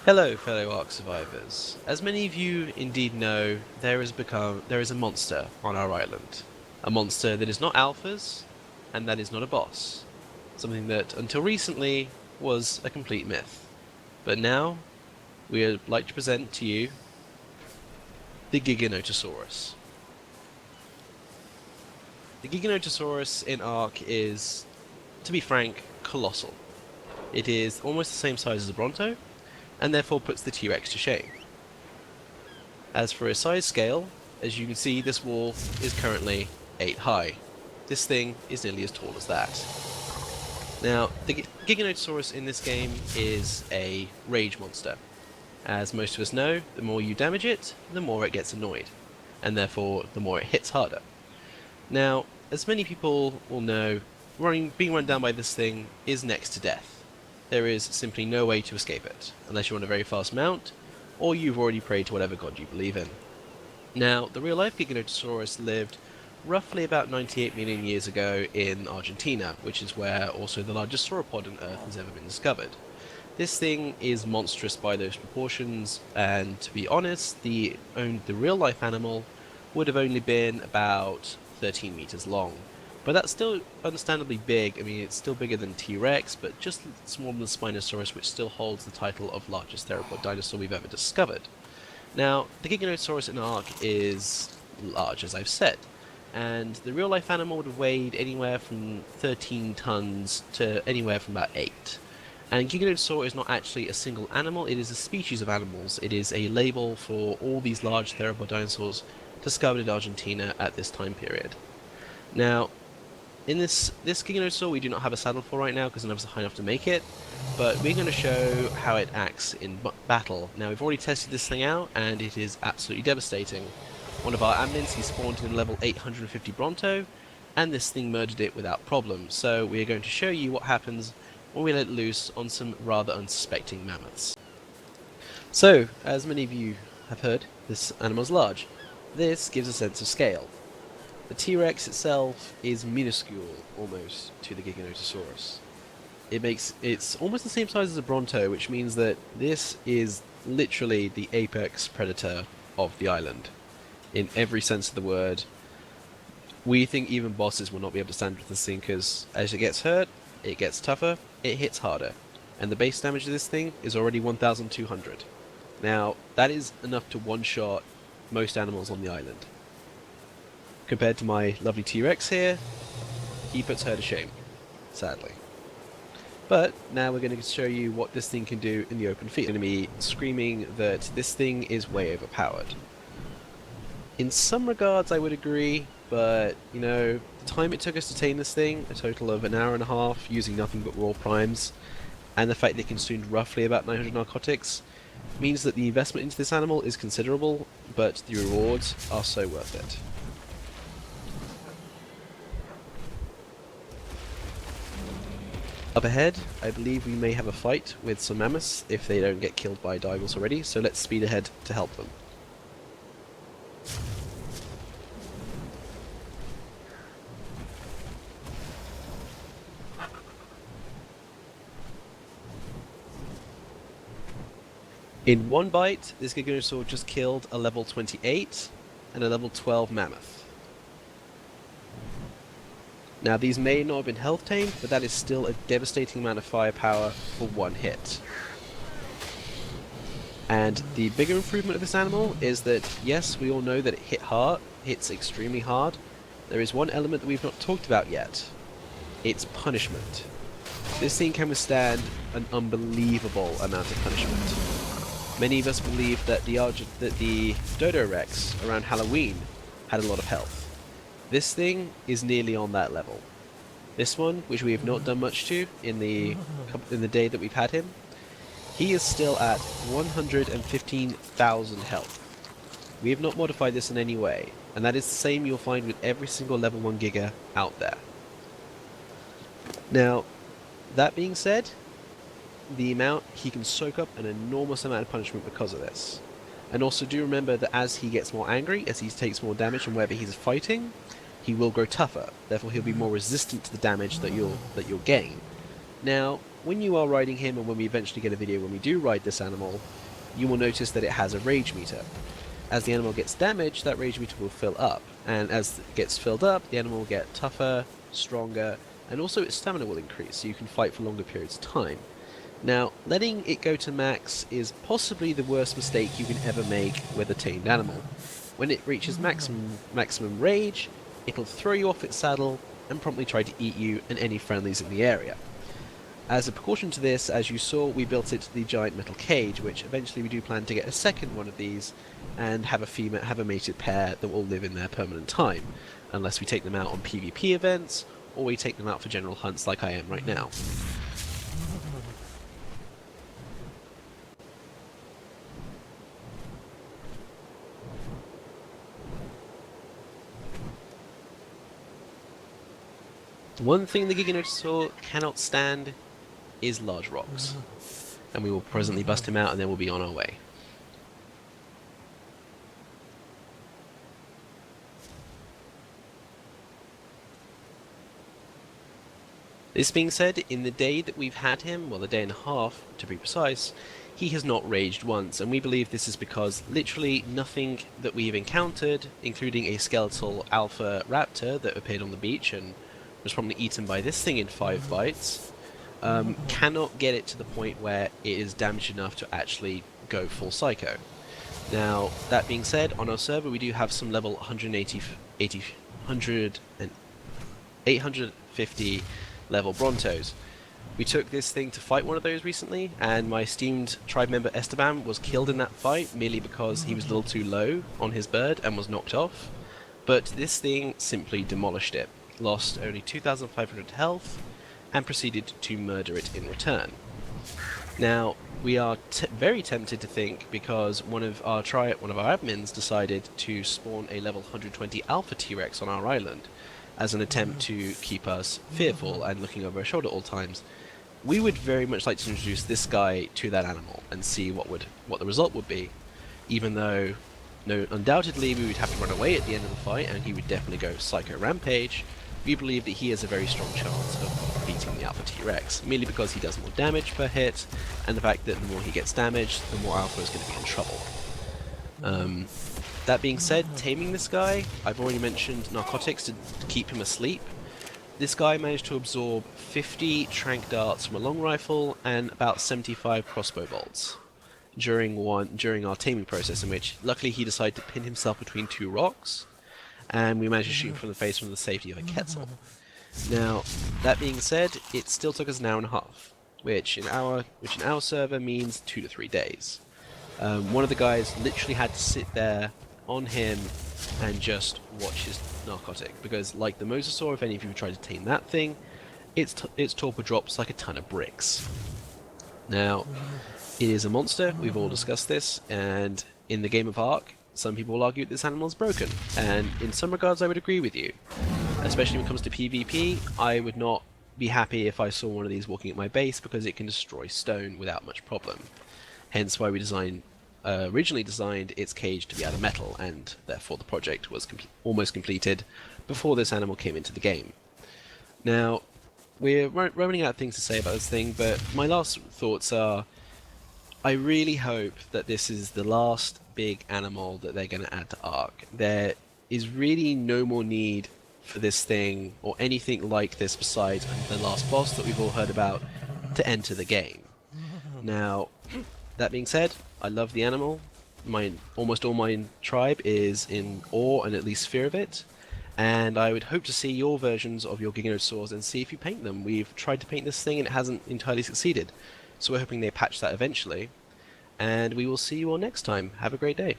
Hello, fellow ARK survivors. As many of you indeed know, there is a monster on our island. A monster that is not alphas, and that is not a boss. Something that, until recently, was a complete myth. But now, we would like to present to you the Giganotosaurus. The Giganotosaurus in ARK is, to be frank, colossal. It is almost the same size as a Bronto, and therefore puts the T-Rex to shame. As for a size scale, as you can see, this wall is currently 8 high. This thing is nearly as tall as that. Now, the Giganotosaurus in this game is a rage monster. As most of us know, the more you damage it, the more it gets annoyed, and therefore the more it hits harder. Now, as many people will know, being run down by this thing is next to death. There is simply no way to escape it, unless you're on a very fast mount, or you've already prayed to whatever god you believe in. Now, the real-life Giganotosaurus lived roughly about 98 million years ago in Argentina, which is where also the largest sauropod on Earth has ever been discovered. This thing is monstrous by those proportions, and to be honest, the real-life animal would have only been about 13 meters long. But that's still understandably big. I mean, it's still bigger than T-Rex, but just smaller than Spinosaurus, which still holds the title of largest theropod dinosaur we've ever discovered. Now, the Giganotosaurus in ARK is large, as I've said, and the real-life animal would have weighed anywhere from 13 tons to anywhere from about 8. And Giganotosaur is not actually a single animal, it is a species of animals. It is a label for all these large theropod dinosaurs discovered in Argentina at this time period. Now, in this Giganotosaur, we do not have a saddle for right now because none of us are high enough to make it, but we're going to show how it acts in battle. Now, we've already tested this thing out, and it is absolutely devastating. One of our amnins, he spawned in level 850 Bronto, and this thing murdered it without problem. So we are going to show you what happens when we let it loose on some rather unsuspecting mammoths. So, as many of you have heard, this animal's large. This gives a sense of scale. The T-Rex itself is minuscule, almost, to the Giganotosaurus. It's almost the same size as a Bronto, which means that this is literally the apex predator of the island. In every sense of the word. We think even bosses will not be able to stand with this thing, because as it gets hurt, it gets tougher, it hits harder. And the base damage of this thing is already 1,200. Now, that is enough to one-shot most animals on the island. Compared to my lovely T-Rex here, he puts her to shame, sadly. But now we're going to show you what this thing can do in the open field. Going to be screaming that this thing is way overpowered. In some regards I would agree, but, you know, the time it took us to tame this thing, a total of an hour and a half, using nothing but raw primes, and the fact they consumed roughly about 900 narcotics, means that the investment into this animal is considerable, but the rewards are so worth it. Up ahead, I believe we may have a fight with some mammoths if they don't get killed by divers already, so let's speed ahead to help them. In one bite, this Giganotosaur just killed a level 28 and a level 12 mammoth. Now, these may not have been health tamed, but that is still a devastating amount of firepower for one hit. And the bigger improvement of this animal is that, yes, we all know that it hits extremely hard. There is one element that we've not talked about yet. It's punishment. This thing can withstand an unbelievable amount of punishment. Many of us believe that the Dodo Rex around Halloween had a lot of health. This thing is nearly on that level. This one, which we have not done much to in the day that we've had him, he is still at 115,000 health. We have not modified this in any way, and that is the same you'll find with every single level 1 Giga out there. Now, that being said, the amount he can soak up an enormous amount of punishment because of this. And also do remember that as he gets more angry, as he takes more damage from wherever he's fighting, he will grow tougher. Therefore, he'll be more resistant to the damage that you'll gain. Now, when you are riding him, and when we eventually get a video when we do ride this animal, you will notice that it has a rage meter. As the animal gets damaged, that rage meter will fill up, and as it gets filled up, the animal will get tougher, stronger, and also its stamina will increase, so you can fight for longer periods of time. Now, letting it go to max is possibly the worst mistake you can ever make with a tamed animal. When it reaches maximum rage, it'll throw you off its saddle and promptly try to eat you and any friendlies in the area. As a precaution to this, as you saw, we built it to the giant metal cage, which eventually we do plan to get a second one of these and have a mated pair that will live in their permanent time, unless we take them out on PvP events or we take them out for general hunts like I am right now. One thing the Giganotosaurus cannot stand is large rocks, and we will presently bust him out and then we'll be on our way. This being said, in the day that we've had him, well, the day and a half to be precise, he has not raged once, and we believe this is because literally nothing that we've encountered, including a skeletal alpha raptor that appeared on the beach and was probably eaten by this thing in 5 bites, cannot get it to the point where it is damaged enough to actually go full psycho. Now, that being said, on our server we do have some level 850 level Brontos. We took this thing to fight one of those recently, and my esteemed tribe member Esteban was killed in that fight merely because he was a little too low on his bird and was knocked off. But this thing simply demolished it, lost only 2,500 health, and proceeded to murder it in return. Now, we are very tempted to think, because one of our admins decided to spawn a level 120 Alpha T-Rex on our island as an attempt to keep us fearful and looking over our shoulder at all times. We would very much like to introduce this guy to that animal and see what the result would be, even though undoubtedly we would have to run away at the end of the fight and he would definitely go Psycho Rampage. We believe that he has a very strong chance of beating the Alpha T-Rex, merely because he does more damage per hit, and the fact that the more he gets damaged, the more Alpha is going to be in trouble. That being said, taming this guy, I've already mentioned narcotics to keep him asleep. This guy managed to absorb 50 tranq darts from a long rifle and about 75 crossbow bolts during our taming process, in which luckily he decided to pin himself between 2 rocks, and we managed to shoot him from the face from the safety of a Quetzal. Now, that being said, it still took us an hour and a half, which in our server means 2 to 3 days. One of the guys literally had to sit there on him and just watch his narcotic, because like the Mosasaur, if any of you tried to tame that thing, its torpor drops like a ton of bricks. Now, it is a monster, we've all discussed this, and in the game of ARK, some people will argue that this animal is broken, and in some regards I would agree with you. Especially when it comes to PvP, I would not be happy if I saw one of these walking at my base, because it can destroy stone without much problem. Hence why we originally designed its cage to be out of metal, and therefore the project was almost completed before this animal came into the game. Now, we're running out of things to say about this thing, but my last thoughts are, I really hope that this is the last big animal that they're going to add to ARK. There is really no more need for this thing, or anything like this besides the last boss that we've all heard about, to enter the game. Now, that being said, I love the animal. Almost all my tribe is in awe and at least fear of it, and I would hope to see your versions of your Giganotosaurs and see if you paint them. We've tried to paint this thing and it hasn't entirely succeeded, so we're hoping they patch that eventually, and we will see you all next time. Have a great day.